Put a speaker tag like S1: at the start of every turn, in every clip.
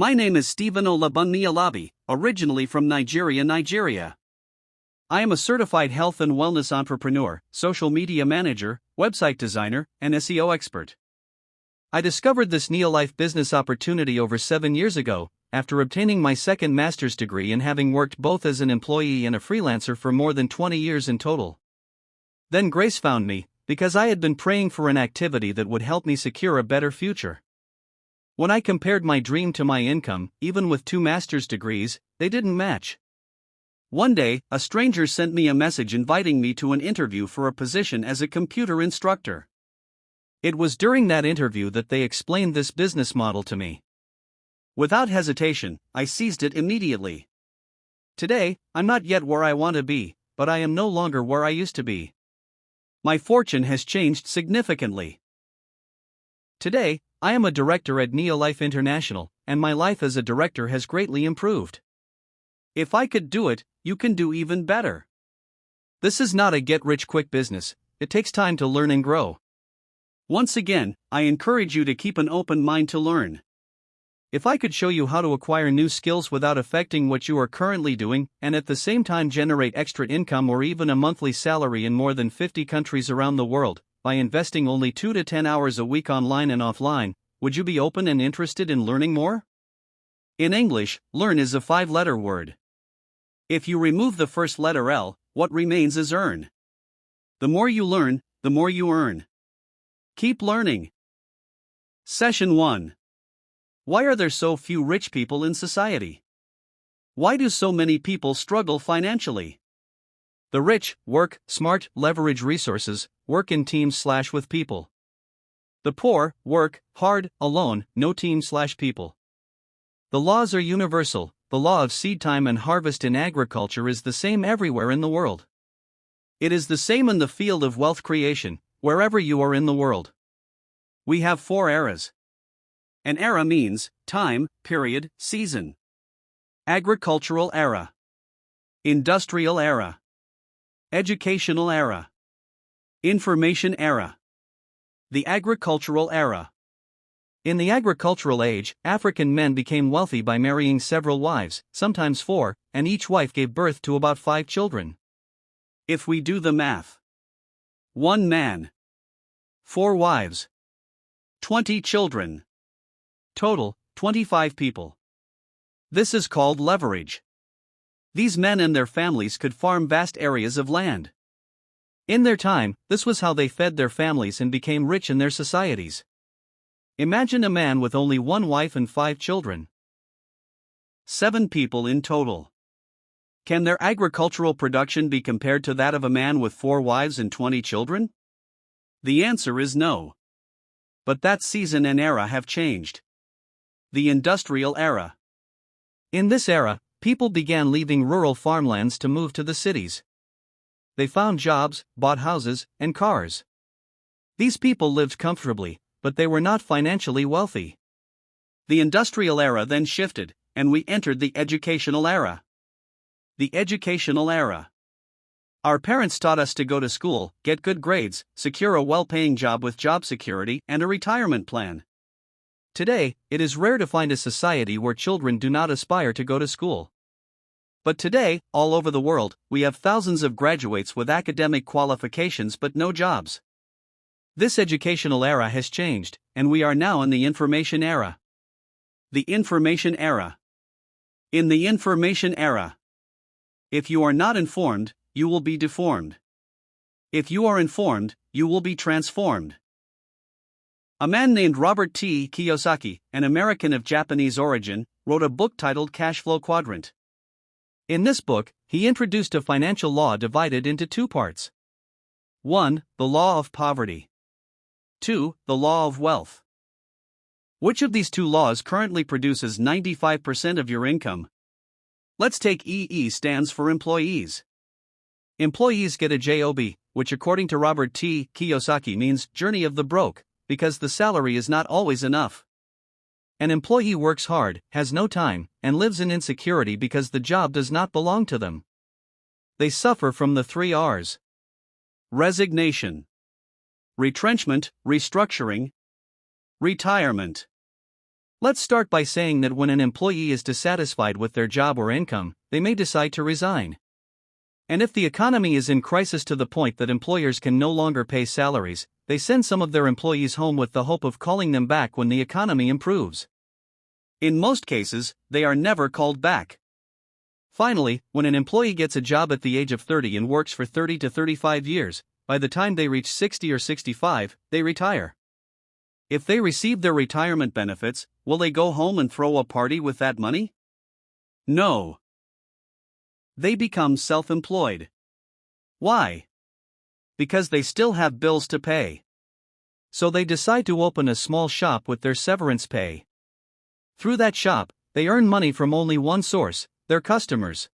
S1: My name is Stephen Olabunmi, originally from Nigeria. I am a certified health and wellness entrepreneur, social media manager, website designer, and SEO expert. I discovered this NeoLife business opportunity over 7 years ago, after obtaining my second master's degree and having worked both as an employee and a freelancer for more than 20 years in total. Then grace found me, because I had been praying for an activity that would help me secure a better future. When I compared my dream to my income, even with 2 master's degrees, they didn't match. One day, a stranger sent me a message inviting me to an interview for a position as a computer instructor. It was during that interview that they explained this business model to me. Without hesitation, I seized it immediately. Today, I'm not yet where I want to be, but I am no longer where I used to be. My fortune has changed significantly. Today, I am a director at NeoLife International, and my life as a director has greatly improved. If I could do it, you can do even better. This is not a get-rich-quick business, it takes time to learn and grow. Once again, I encourage you to keep an open mind to learn. If I could show you how to acquire new skills without affecting what you are currently doing, and at the same time generate extra income or even a monthly salary in more than 50 countries around the world, by investing only 2 to 10 hours a week online and offline, would you be open and interested in learning more? In English, learn is a 5-letter word. If you remove the first letter L, what remains is earn. The more you learn, the more you earn. Keep learning. Session 1. Why are there so few rich people in society? Why do so many people struggle financially? The rich work smart, leverage resources, work in teams/with people. The poor work hard, alone, no team/people. The laws are universal. The law of seed time and harvest in agriculture is the same everywhere in the world. It is the same in the field of wealth creation, wherever you are in the world. We have 4 eras. An era means time, period, season. Agricultural era. Industrial era. Educational era. Information era. The agricultural era. In the agricultural age, African men became wealthy by marrying several wives, sometimes 4, and each wife gave birth to about 5 children. If we do the math: 1 man, 4 wives, 20 children. Total, 25 people. This is called leverage. These men and their families could farm vast areas of land. In their time, this was how they fed their families and became rich in their societies. Imagine a man with only 1 wife and 5 children. 7 people in total. Can their agricultural production be compared to that of a man with 4 wives and 20 children? The answer is no. But that season and era have changed. The industrial era. In this era, people began leaving rural farmlands to move to the cities. They found jobs, bought houses, and cars. These people lived comfortably, but they were not financially wealthy. The industrial era then shifted, and we entered the educational era. The educational era. Our parents taught us to go to school, get good grades, secure a well-paying job with job security and a retirement plan. Today, it is rare to find a society where children do not aspire to go to school. But today, all over the world, we have thousands of graduates with academic qualifications but no jobs. This educational era has changed, and we are now in the information era. The information era. In the information era, if you are not informed, you will be deformed. If you are informed, you will be transformed. A man named Robert T. Kiyosaki, an American of Japanese origin, wrote a book titled Cash Flow Quadrant. In this book, he introduced a financial law divided into 2 parts. 1. The law of poverty. 2. The law of wealth. Which of these 2 laws currently produces 95% of your income? Let's take EE stands for employees. Employees get a job, which according to Robert T. Kiyosaki means journey of the broke, because the salary is not always enough. An employee works hard, has no time, and lives in insecurity because the job does not belong to them. They suffer from the 3 R's. Resignation. Retrenchment, restructuring. Retirement. Let's start by saying that when an employee is dissatisfied with their job or income, they may decide to resign. And if the economy is in crisis to the point that employers can no longer pay salaries, they send some of their employees home with the hope of calling them back when the economy improves. In most cases, they are never called back. Finally, when an employee gets a job at the age of 30 and works for 30 to 35 years, by the time they reach 60 or 65, they retire. If they receive their retirement benefits, will they go home and throw a party with that money? No. They become self-employed. Why? Because they still have bills to pay. So they decide to open a small shop with their severance pay. Through that shop, they earn money from only one source, their customers.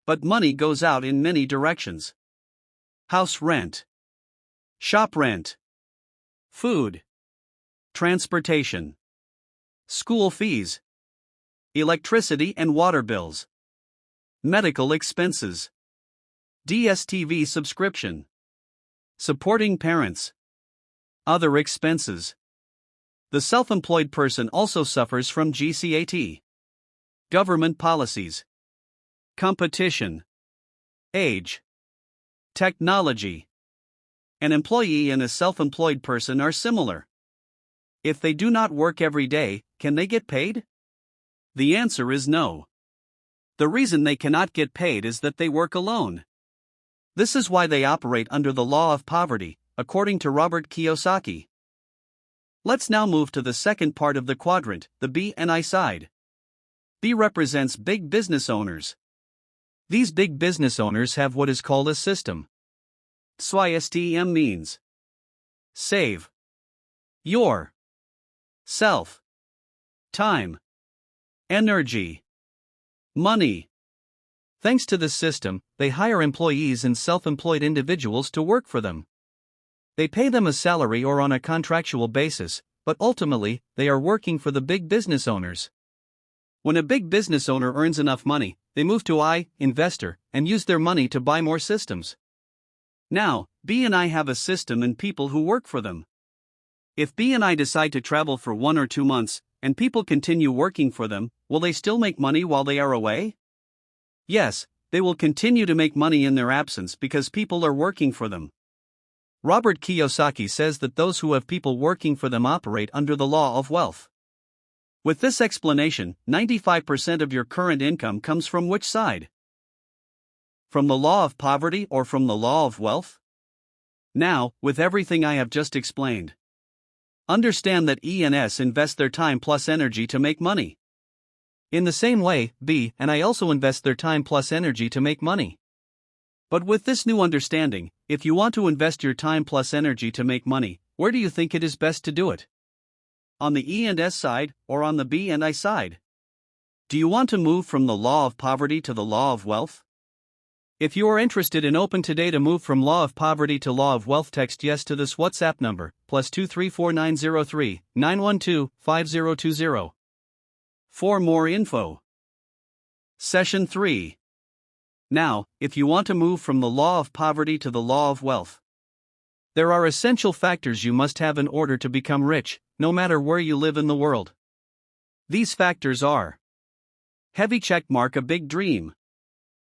S1: But money goes out in many directions. House rent, shop rent, food, transportation, school fees, electricity and water bills, medical expenses, DSTV subscription, supporting parents, other expenses. The self-employed person also suffers from GCAT, government policies, competition, age, technology. An employee and a self-employed person are similar. If they do not work every day, can they get paid? The answer is no. The reason they cannot get paid is that they work alone. This is why they operate under the law of poverty, according to Robert Kiyosaki. Let's now move to the second part of the quadrant, the B and I side. B represents big business owners. These big business owners have what is called a system. SYSTM means save your self, time, energy, money. Thanks to this system, they hire employees and self-employed individuals to work for them. They pay them a salary or on a contractual basis, but ultimately, they are working for the big business owners. When a big business owner earns enough money, they move to I, investor, and use their money to buy more systems. Now, B and I have a system and people who work for them. If B and I decide to travel for 1 or 2 months, and people continue working for them, will they still make money while they are away? Yes, they will continue to make money in their absence because people are working for them. Robert Kiyosaki says that those who have people working for them operate under the law of wealth. With this explanation, 95% of your current income comes from which side? From the law of poverty or from the law of wealth? Now, with everything I have just explained, understand that E and S invest their time plus energy to make money. In the same way, B and I also invest their time plus energy to make money. But with this new understanding, if you want to invest your time plus energy to make money, where do you think it is best to do it? On the E and S side, or on the B and I side? Do you want to move from the law of poverty to the law of wealth? If you are interested and open today to move from law of poverty to law of wealth, text yes to this WhatsApp number, +234 912 5020. For more info. Session 3. Now, if you want to move from the law of poverty to the law of wealth, there are essential factors you must have in order to become rich, no matter where you live in the world. These factors are: heavy checkmark, a big dream.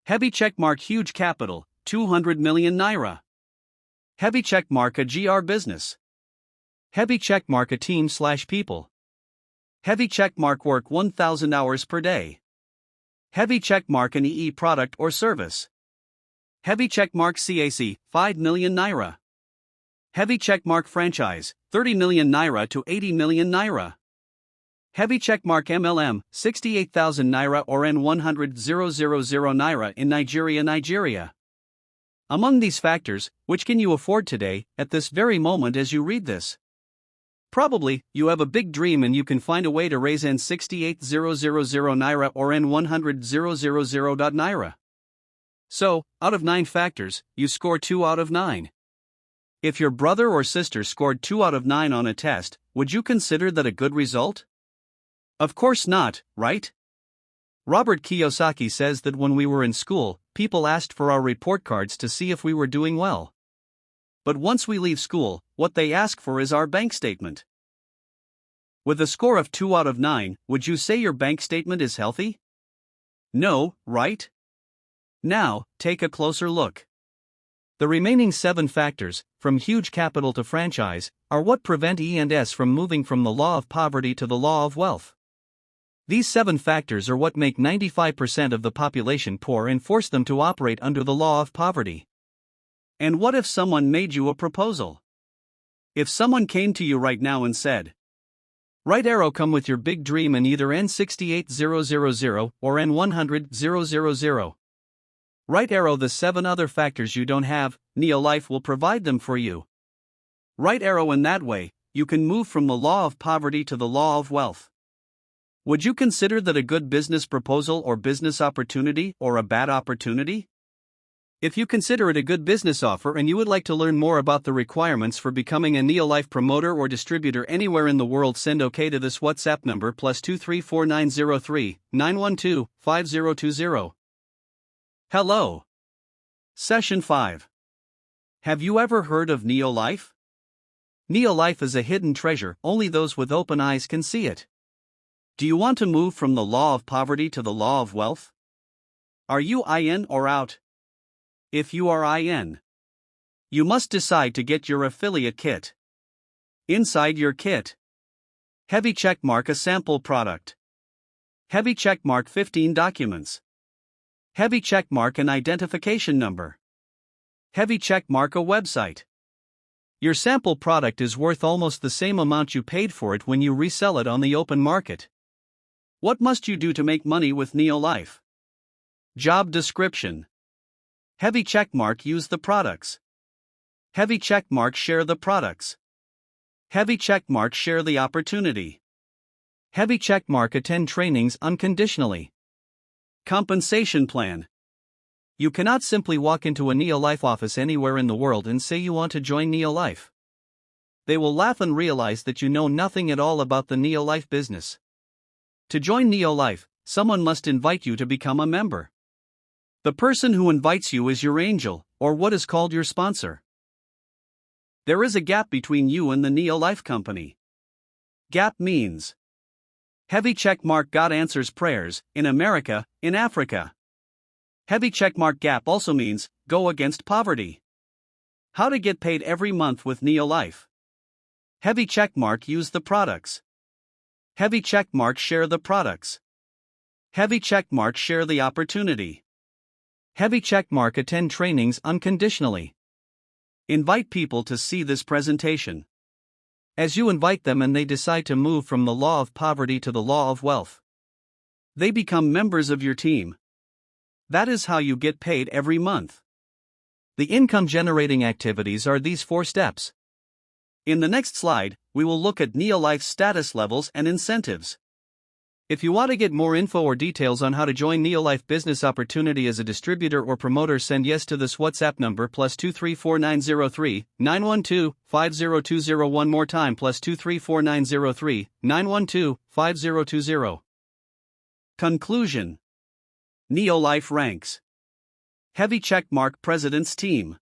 S1: Heavy checkmark, huge capital, 200 million naira. Heavy checkmark, a GR business. Heavy checkmark, a team/people. Heavy checkmark, work 1,000 hours per day. Heavy checkmark, an EE product or service. Heavy checkmark, CAC, 5 million naira. Heavy checkmark, franchise, 30 million naira to 80 million naira. Heavy checkmark, MLM, 68,000 naira or N100,000 naira in Nigeria. Among these factors, which can you afford today, at this very moment as you read this? Probably, you have a big dream and you can find a way to raise N68,000 naira or N100,000 naira. So, out of 9 factors, you score 2 out of 9. If your brother or sister scored 2 out of 9 on a test, would you consider that a good result? Of course not, right? Robert Kiyosaki says that when we were in school, people asked for our report cards to see if we were doing well. But once we leave school, what they ask for is our bank statement. With a score of 2 out of 9, would you say your bank statement is healthy? No, right? Now, take a closer look. The remaining 7 factors, from huge capital to franchise, are what prevent E&S from moving from the law of poverty to the law of wealth. These 7 factors are what make 95% of the population poor and force them to operate under the law of poverty. And what if someone made you a proposal? If someone came to you right now and said, "Right arrow, come with your big dream in either N68000 or N100,000. Right arrow, the 7 other factors you don't have, NeoLife will provide them for you. Right arrow, in that way, you can move from the law of poverty to the law of wealth." Would you consider that a good business proposal or business opportunity or a bad opportunity? If you consider it a good business offer and you would like to learn more about the requirements for becoming a NeoLife promoter or distributor anywhere in the world, send OK to this WhatsApp number +23 4903 912 5020. Hello. Session 5. Have you ever heard of NeoLife? NeoLife is a hidden treasure, only those with open eyes can see it. Do you want to move from the law of poverty to the law of wealth? Are you in or out? If you are in, you must decide to get your affiliate kit. Inside your kit, heavy checkmark a sample product. Heavy checkmark 15 documents. Heavy checkmark an identification number. Heavy checkmark a website. Your sample product is worth almost the same amount you paid for it when you resell it on the open market. What must you do to make money with NeoLife? Job description. Heavy checkmark use the products. Heavy checkmark share the products. Heavy checkmark share the opportunity. Heavy checkmark attend trainings unconditionally. Compensation plan. You cannot simply walk into a NeoLife office anywhere in the world and say you want to join NeoLife. They will laugh and realize that you know nothing at all about the NeoLife business. To join NeoLife, someone must invite you to become a member. The person who invites you is your angel, or what is called your sponsor. There is a gap between you and the NeoLife company. Gap means heavy checkmark God answers prayers, in America, in Africa. Heavy checkmark gap also means go against poverty. How to get paid every month with NeoLife. Heavy checkmark use the products. Heavy checkmark share the products. Heavy checkmark share the opportunity. Heavy checkmark attend trainings unconditionally. Invite people to see this presentation. As you invite them and they decide to move from the law of poverty to the law of wealth, they become members of your team. That is how you get paid every month. The income generating activities are these 4 steps. In the next slide, we will look at NeoLife's status levels and incentives. If you want to get more info or details on how to join NeoLife business opportunity as a distributor or promoter, send yes to this WhatsApp number +23 4903 912 5020. One more time, +23 4903 912 5020. Conclusion. NeoLife ranks. Heavy checkmark President's Team.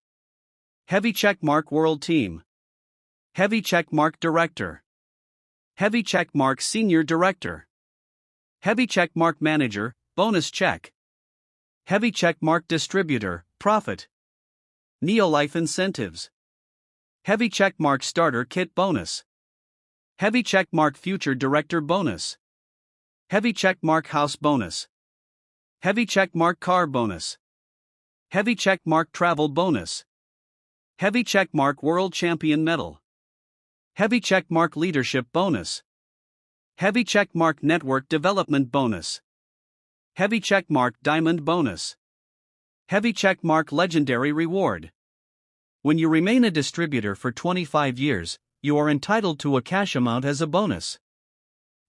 S1: Heavy checkmark World Team. Heavy checkmark Director. Heavy checkmark Senior Director. Heavy checkmark Manager, bonus check. Heavy checkmark Distributor, profit. NeoLife incentives. Heavy checkmark Starter Kit bonus. Heavy checkmark Future Director bonus. Heavy checkmark House bonus. Heavy checkmark Car bonus. Heavy checkmark Travel bonus. Heavy checkmark World Champion medal. Heavy checkmark Leadership bonus. Heavy checkmark Network Development bonus. Heavy checkmark Diamond bonus. Heavy checkmark Legendary reward. When you remain a distributor for 25 years, you are entitled to a cash amount as a bonus.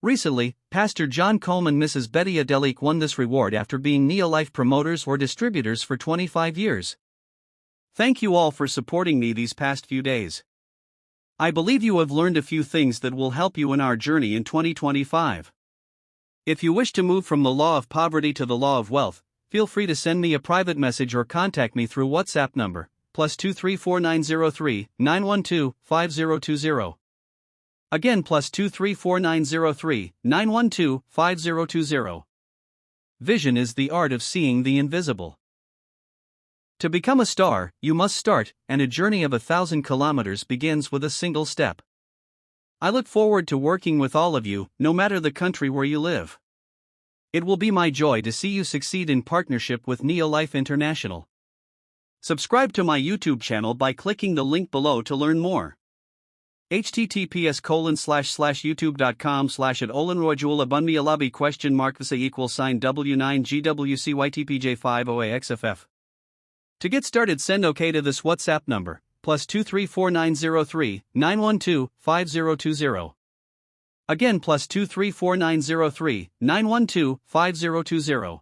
S1: Recently, Pastor John Coleman and Mrs. Betty Adelik won this reward after being NeoLife promoters or distributors for 25 years. Thank you all for supporting me these past few days. I believe you have learned a few things that will help you in our journey in 2025. If you wish to move from the law of poverty to the law of wealth, feel free to send me a private message or contact me through WhatsApp number +23 4903 912 5020. Again, +2349039125020. Vision is the art of seeing the invisible. To become a star, you must start, and a journey of 1,000 kilometers begins with a single step. I look forward to working with all of you, no matter the country where you live. It will be my joy to see you succeed in partnership with NeoLife International. Subscribe to my YouTube channel by clicking the link below to learn more. https://youtube.com/@olanrojualabunmialabi $W9GWCYTPJ50AXFF. To get started, send OK to this WhatsApp number, +2349039125020. Again, +2349039125020.